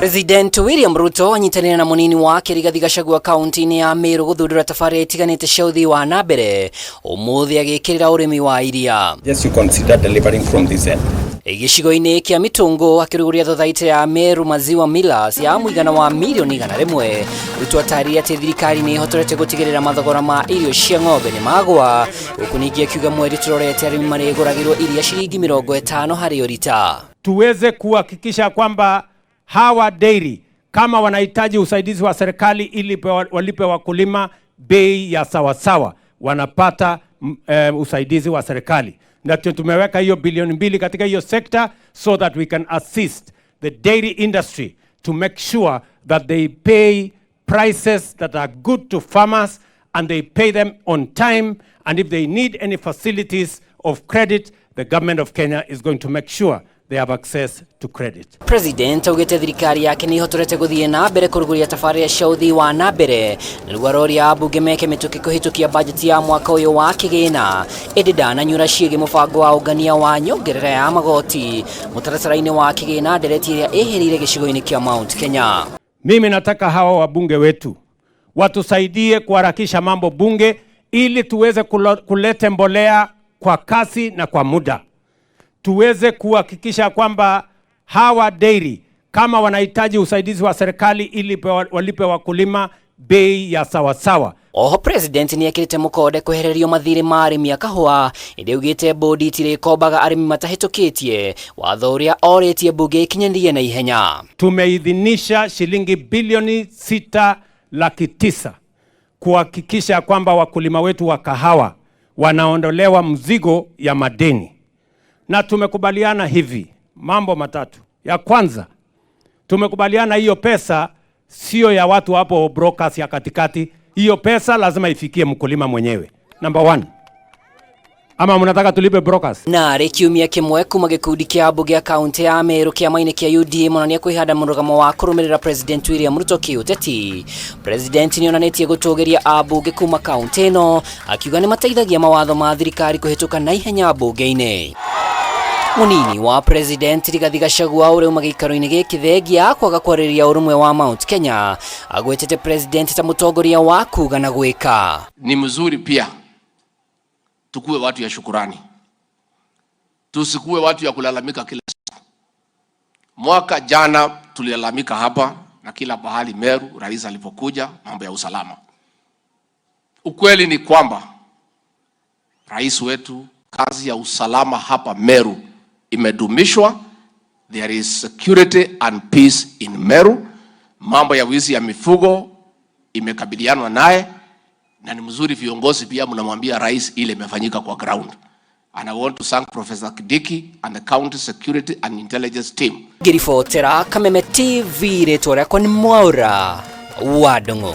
President William Ruto anyitanira na munini wake Rigathi Gachagua kaunti-ini ya Meru guthundura tabarĩra itiganĩte cia ũthii wa nambere umuthi agĩkĩrĩra ũrĩmi wa iria. Yes, you consider delivering from this end. Gĩcigo-inĩ kĩa Mitungu akĩrugũria thothaitĩ ya Meru Maziwa Millers ya mũigana wa mirioni 100. Ruto atarire atĩ thirikari nĩ ĩhotorete gũtigĩrĩra mathogora ma irio cia ng'ombe nĩ magwa, gũkũ ningĩ akiuga mweri tũrorete arĩmi marĩgũragĩrwo iria ciringi 50 harĩ o lita. Tuweze kuhakikisha kwamba hawa dairy kama wanahitaji usaidizi wa serikali ili walipe wakulima bei ya sawasawa, wanapata usaidizi wa serikali. Na tumeweka hiyo bilioni 2 katika hiyo sekta so that we can assist the dairy industry to make sure that they pay prices that are good to farmers and they pay them on time, and if they need any facilities of credit, the government of Kenya is going to make sure they have access to credit. President augite thirikari yake ni hotorete guthie na mbere kuruguria tabarĩra cia ũthii wa na mbere nĩguo aroria ambunge meke mĩtũkĩ kũhĩtũkia bajeti ya mwaka ũyũ wa kĩgĩna ĩndĩ ndananyũra ciĩgiĩ mũbango wa ũngania wa nyongerera ya magoti mũtaratara-inĩ wa kĩgĩna ndereti ĩrĩa ĩhĩrĩire gĩcigo-inĩ kĩa Mount Kenya. Mimi nataka hawa wabunge wetu watusaidie kuharakisha mambo bunge ili tuweze kuleta mbolea kwa kasi na kwa muda. Tuweze kuhakikisha kwamba hawa dairy kama wanahitaji usaidizi wa serikali ili walipe wakulima bei ya sawasawa. Oho president ni ekirite mukode kwehererio mathirĩ ma arĩmi a kahũa ĩndĩ augĩte bodi itirĩkombaga arĩmi matahĩtũkĩtie watho ũrĩa orĩtie bunge ikinyanĩrie na ihenya. Tumeidhinisha shilingi bilioni 6.9 kuhakikisha kwamba wakulima wetu wa kahawa wanaondolewa mzigo ya madeni. Na tumekubaliana hivi mambo matatu. Ya kwanza, tumekubaliana hiyo pesa sio ya watu hapo brokers ya katikati. Hiyo pesa lazima ifikie mkulima mwenyewe. Number 1. Ama mnataka tulipe brokers? Na kiumia kimwe kuma gikundi kia ambunge ya kaunti ya Meru kĩama-inĩ kia UDA monania kwĩhanda mũrũgamo wa kũrũmĩrĩra President William Ruto kĩũteti. President nĩ onanĩtie gũtũgĩria ambunge kuma kaunti ĩno akiuga nĩ mateithagia mawatho ma thirikari kũhĩtũka na ihenya bunge-inĩ. Munini wa President Rigathi Gachagua ũrĩa uma gĩikaro-inĩ gĩkĩ thengia kwaga kwarĩrĩria ũrũmwe wa Mount Kenya agwetete President ta mũtongoria wa kuga na gwĩka. Ni mzuri pia tukuwe watu ya shukurani, tusikuwe watu ya kulalamika kila siku. Mwaka jana tulilalamika hapa na kila pahali Meru rais alipokuja mambo ya usalama. Ukweli ni kwamba rais wetu kazi ya usalama hapa Meru imedumishwa. There is security and peace in Meru. Mambo ya wizi ya mifugo imekabilianwa naye, na ni mzuri viongozi pia mnamwambia rais ile imefanyika kwa ground. And I want to thank Professor Kidiki and the county security and intelligence team. Ngiribotera Kameme TV, rĩtwa rĩakwa nĩ Mwaura wa Ndung'u.